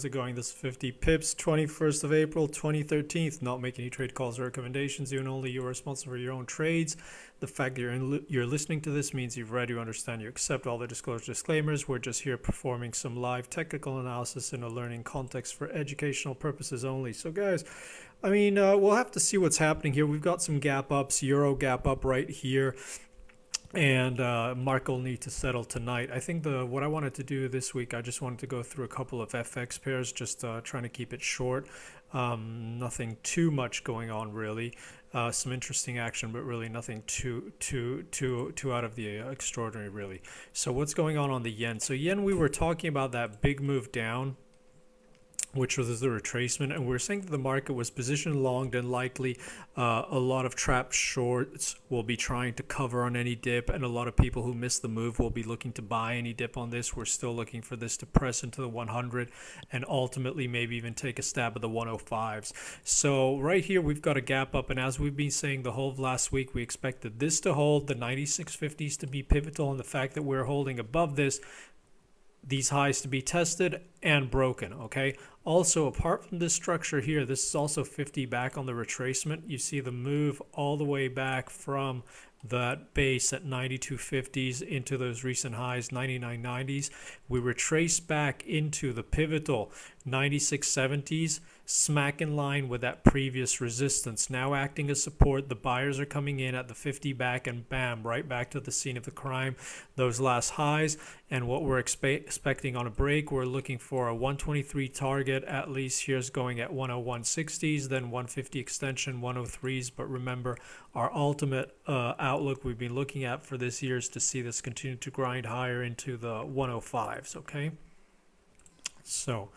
how's it going? This is 50 pips, 21st of April, 2013. Not making any trade calls or recommendations. You and only you are responsible for your own trades. The fact that you're listening to this means you've read, you understand, you accept all the disclosure disclaimers. We're just here performing some live technical analysis in a learning context for educational purposes only. So guys, we'll have to see what's happening here. We've got some gap ups, Euro gap up right here. And Mark will need to settle tonight. I think what I wanted to do this week, I just wanted to go through a couple of FX pairs, just trying to keep it short. Nothing too much going on really. Some interesting action, but really nothing too out of the extraordinary really. So what's going on the yen? So yen, we were talking about that big move down, which was the retracement, and we're saying that the market was positioned long and likely a lot of trap shorts will be trying to cover on any dip, and a lot of people who missed the move will be looking to buy any dip on this. We're still looking for this to press into the 100 and ultimately maybe even take a stab at the 105s. So right here we've got a gap up, and as we've been saying the whole of last week, we expected this to hold, the 96.50s to be pivotal, and the fact that we're holding above this, these highs to be tested and broken. Okay, also apart from this structure here, this is also 50 back on the retracement. You see the move all the way back from that base at 92.50s into those recent highs, 99.90s. We retrace back into the pivotal 96.70s, smack in line with that previous resistance, now acting as support. The buyers are coming in at the 50 back, and bam, right back to the scene of the crime, those last highs. And what we're expecting on a break, we're looking for a 123 target, at least here's going at 101.60s, then 150 extension, 103s. But remember, our ultimate outlook we've been looking at for this year is to see this continue to grind higher into the 105s. Okay, so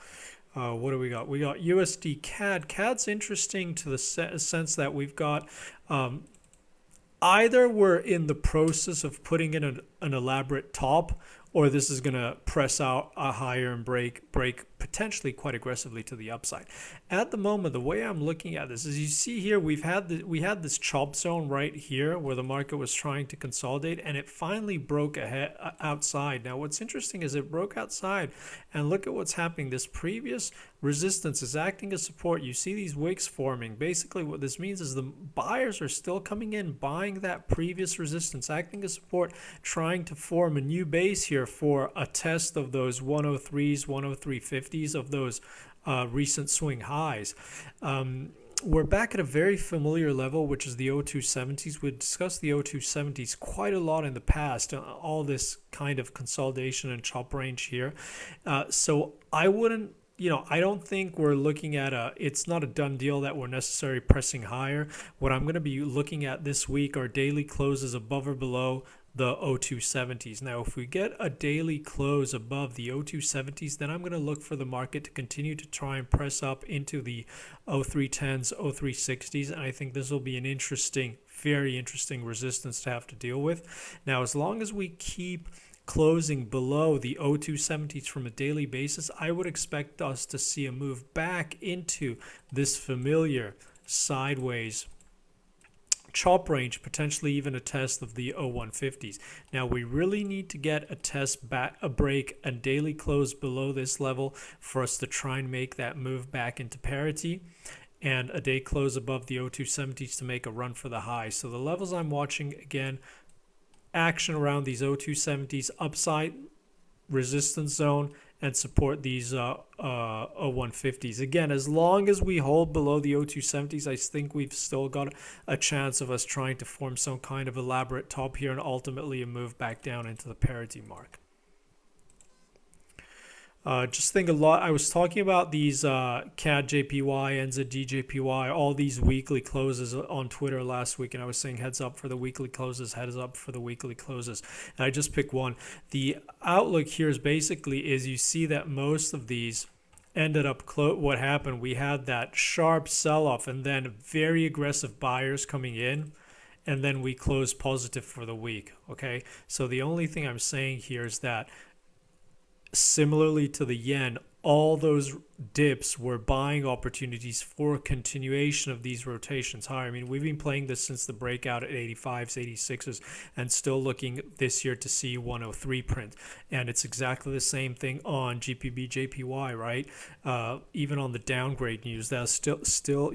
what do we got? We got USD CAD. CAD's interesting to the sense that we've got either we're in the process of putting in an elaborate top, or this is going to press out a higher and break potentially quite aggressively to the upside. At the moment, the way I'm looking at this is, you see here, we had this chop zone right here where the market was trying to consolidate, and it finally broke ahead outside. Now what's interesting is it broke outside, and look at what's happening. This previous resistance is acting as support. You see these wicks forming. Basically what this means is the buyers are still coming in, buying that previous resistance, acting as support, trying to form a new base here for a test of those 103s, 103.50s, of those recent swing highs. We're back at a very familiar level, which is the 0270s. We discussed the 0270s quite a lot in the past, all this kind of consolidation and chop range here. So I wouldn't, I don't think we're looking at it's not a done deal that we're necessarily pressing higher. What I'm going to be looking at this week are daily closes above or below the 0270s. Now, if we get a daily close above the 0270s, then I'm going to look for the market to continue to try and press up into the 0310s, 0360s, and I think this will be an interesting, very interesting resistance to have to deal with. Now, as long as we keep closing below the 0270s from a daily basis, I would expect us to see a move back into this familiar sideways chop range, potentially even a test of the 0150s. Now we really need to get a break, a daily close below this level for us to try and make that move back into parity, and a day close above the 0270s to make a run for the high. So the levels I'm watching, again, action around these 0270s, upside resistance zone, and support these 0150s. Again, as long as we hold below the 0270s, I think we've still got a chance of us trying to form some kind of elaborate top here and ultimately a move back down into the parity mark. Just think a lot. I was talking about these CAD JPY, NZD JPY, all these weekly closes on Twitter last week, and I was saying heads up for the weekly closes, heads up for the weekly closes. And I just picked one. The outlook here is basically you see that most of these ended up what happened. We had that sharp sell-off and then very aggressive buyers coming in, and then we closed positive for the week. Okay, so the only thing I'm saying here is that similarly to the yen, all those dips were buying opportunities for continuation of these rotations higher. I mean, we've been playing this since the breakout at 85s, 86s, and still looking this year to see 103 print. And it's exactly the same thing on GPB, JPY, right? Even on the downgrade news, that's still,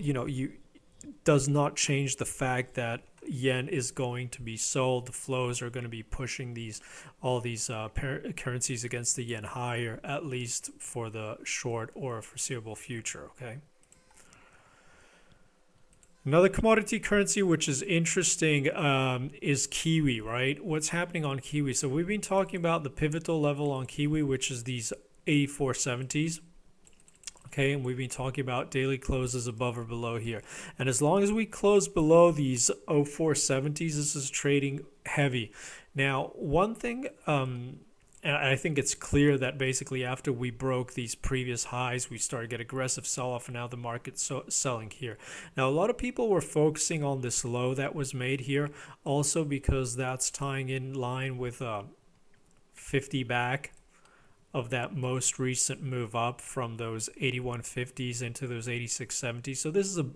does not change the fact that yen is going to be sold. The flows are going to be pushing all these currencies against the yen higher, at least for the short or foreseeable future. Okay. Another commodity currency which is interesting is Kiwi, right? What's happening on Kiwi? So we've been talking about the pivotal level on Kiwi, which is these 84.70s. Okay, and we've been talking about daily closes above or below here. And as long as we close below these 0470s, this is trading heavy. Now, one thing, and I think it's clear that basically after we broke these previous highs, we started to get aggressive sell-off, and now the market's selling here. Now, a lot of people were focusing on this low that was made here, also because that's tying in line with 50 back of that most recent move up from those 81.50s into those 86.70s. So this is a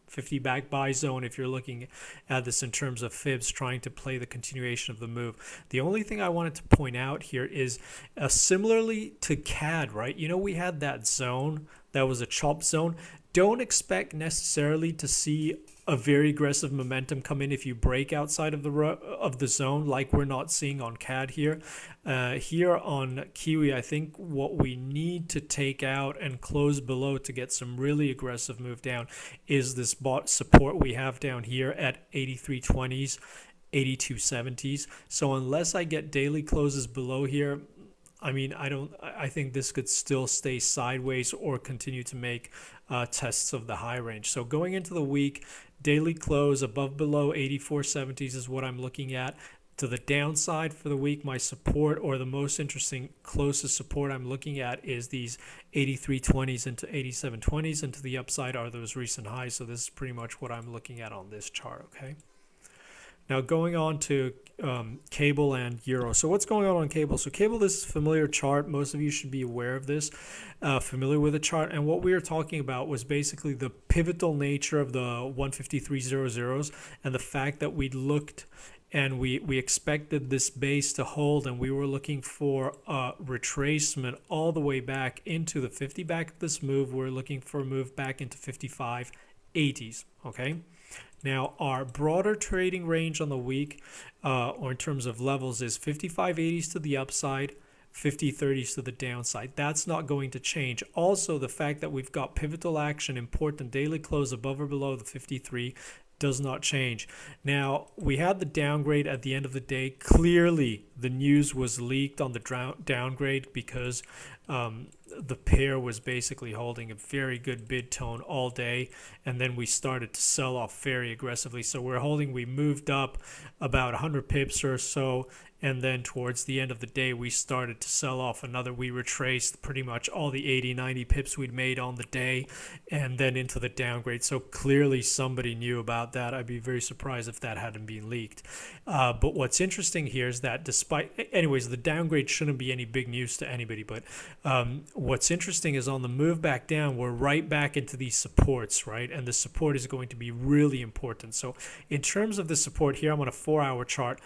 50 back buy zone if you're looking at this in terms of fibs trying to play the continuation of the move. The only thing I wanted to point out here is similarly to CAD, right? We had that zone that was a chop zone. Don't expect necessarily to see a very aggressive momentum come in if you break outside of the zone, like we're not seeing on CAD here. Here on Kiwi, I think what we need to take out and close below to get some really aggressive move down is this bot support we have down here at 83.20s, 82.70s. So unless I get daily closes below here, I mean, I think this could still stay sideways or continue to make tests of the high range. So going into the week, daily close above below 84.70s is what I'm looking at. To the downside for the week, my support, or the most interesting closest support I'm looking at, is these 83.20s into 87.20s, and to the upside are those recent highs. So this is pretty much what I'm looking at on this chart. Okay. Now going on to cable and euro. So what's going on cable? So cable, this is a familiar chart. Most of you should be aware of this, familiar with the chart. And what we were talking about was basically the pivotal nature of the 153.00s and the fact that we looked and we expected this base to hold, and we were looking for a retracement all the way back into the 50 back of this move. We're looking for a move back into 55.80s. Okay. Now, our broader trading range on the week, or in terms of levels, is 55.80s to the upside, 50.30s to the downside. That's not going to change. Also, the fact that we've got pivotal action, important daily close above or below the 53, does not change. Now, we had the downgrade at the end of the day. Clearly, the news was leaked on the downgrade because the pair was basically holding a very good bid tone all day, and then we started to sell off very aggressively. So we moved up about 100 pips or so, and then towards the end of the day we started to sell off another. We retraced pretty much all the 80-90 pips we'd made on the day, and then into the downgrade. So clearly somebody knew about that. I'd be very surprised if that hadn't been leaked. But what's interesting here is that anyways, the downgrade shouldn't be any big news to anybody, but what's interesting is on the move back down, we're right back into these supports, right? And the support is going to be really important. So in terms of the support here, I'm on a 4-hour chart.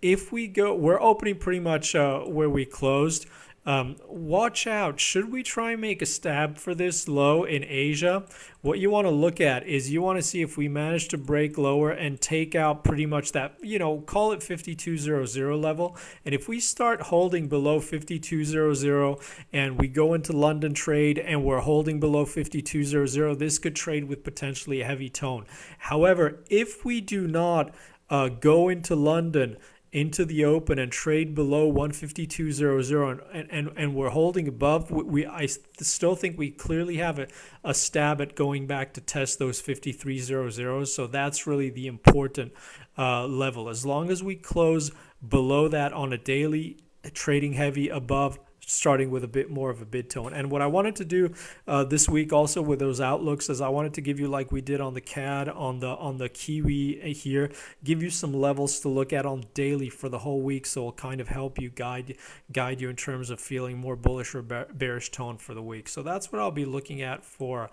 If we're opening pretty much where we closed. Watch out. Should we try and make a stab for this low in Asia? What you want to look at is you want to see if we manage to break lower and take out pretty much that, call it 52.00 level. And if we start holding below 52.00 and we go into London trade and we're holding below 52.00, this could trade with potentially a heavy tone. However, if we do not go into London into the open and trade below 152.00 and we're holding above, I still think we clearly have a stab at going back to test those 53.00. So that's really the important level. As long as we close below that on a daily, trading heavy above starting with a bit more of a bid tone. And what I wanted to do this week also with those outlooks is I wanted to give you, like we did on the CAD, on the Kiwi here, give you some levels to look at on daily for the whole week, so it'll kind of help you guide you in terms of feeling more bullish or bearish tone for the week. So that's what I'll be looking at for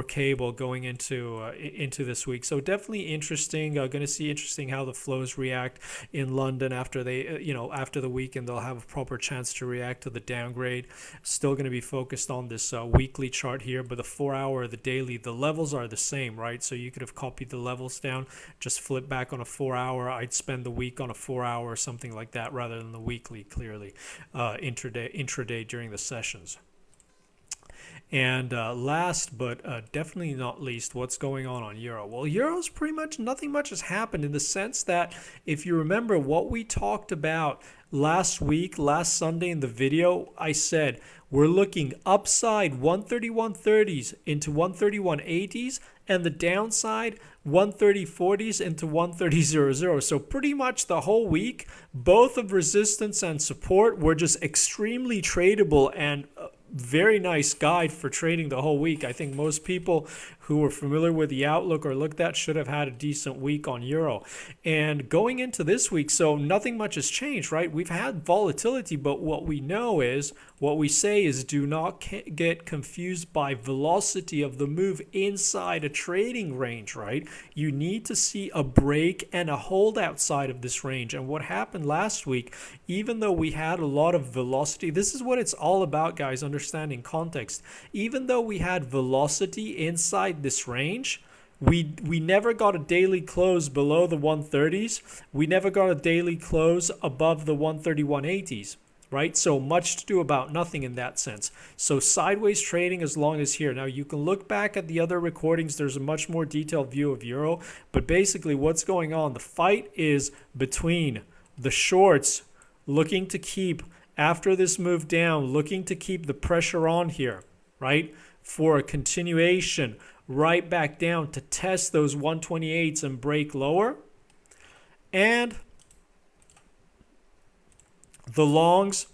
cable going into this week. So definitely interesting. Going to see interesting how the flows react in London after they after the weekend. They'll have a proper chance to react to the downgrade. Still going to be focused on this weekly chart here, but the 4-hour, the daily, the levels are the same, right? So you could have copied the levels down, just flip back on a 4-hour. I'd spend the week on a 4-hour or something like that rather than the weekly, clearly intraday during the sessions. And last but definitely not least, what's going on Euro? Well, Euro's pretty much nothing much has happened, in the sense that if you remember what we talked about last Sunday in the video, I said we're looking upside 131.30s into 131.80s, and the downside 130.40s into 130.00. So pretty much the whole week, both of resistance and support were just extremely tradable, and very nice guide for trading the whole week. I think most people who are familiar with the outlook or looked at should have had a decent week on Euro. And going into this week, so nothing much has changed, right? We've had volatility, but what we say is do not get confused by velocity of the move inside a trading range, right? You need to see a break and a hold outside of this range. And what happened last week, even though we had a lot of velocity, this is what it's all about, guys, understanding context. Even though we had velocity inside this range, we never got a daily close below the 130s. We never got a daily close above the 131.80s, right? So much to do about nothing in that sense. So sideways trading as long as here. Now you can look back at the other recordings. There's a much more detailed view of Euro, but basically what's going on, the fight is between the shorts looking to keep, after this move down, looking to keep the pressure on here, right? For a continuation right back down to test those 128s and break lower. And the longs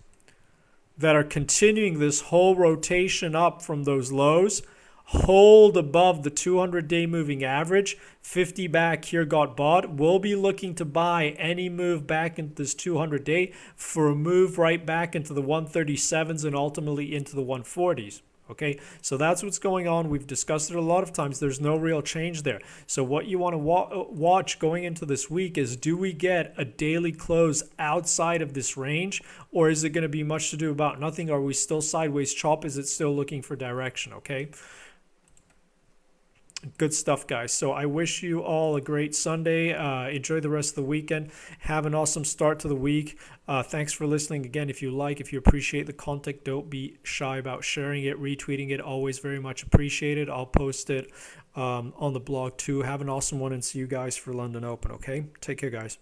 that are continuing this whole rotation up from those lows, hold above the 200-day moving average. 50 back here got bought. We'll be looking to buy any move back into this 200-day for a move right back into the 137s and ultimately into the 140s. Okay, so that's what's going on. We've discussed it a lot of times. There's no real change there. So what you want to watch going into this week is, do we get a daily close outside of this range, or is it going to be much to do about nothing? Are we still sideways chop? Is it still looking for direction? Okay. Good stuff, guys. So I wish you all a great Sunday. Enjoy the rest of the weekend. Have an awesome start to the week. Thanks for listening. Again, if you appreciate the content, don't be shy about sharing it, retweeting it. Always very much appreciated. I'll post it on the blog too. Have an awesome one, and see you guys for London Open, okay? Take care, guys.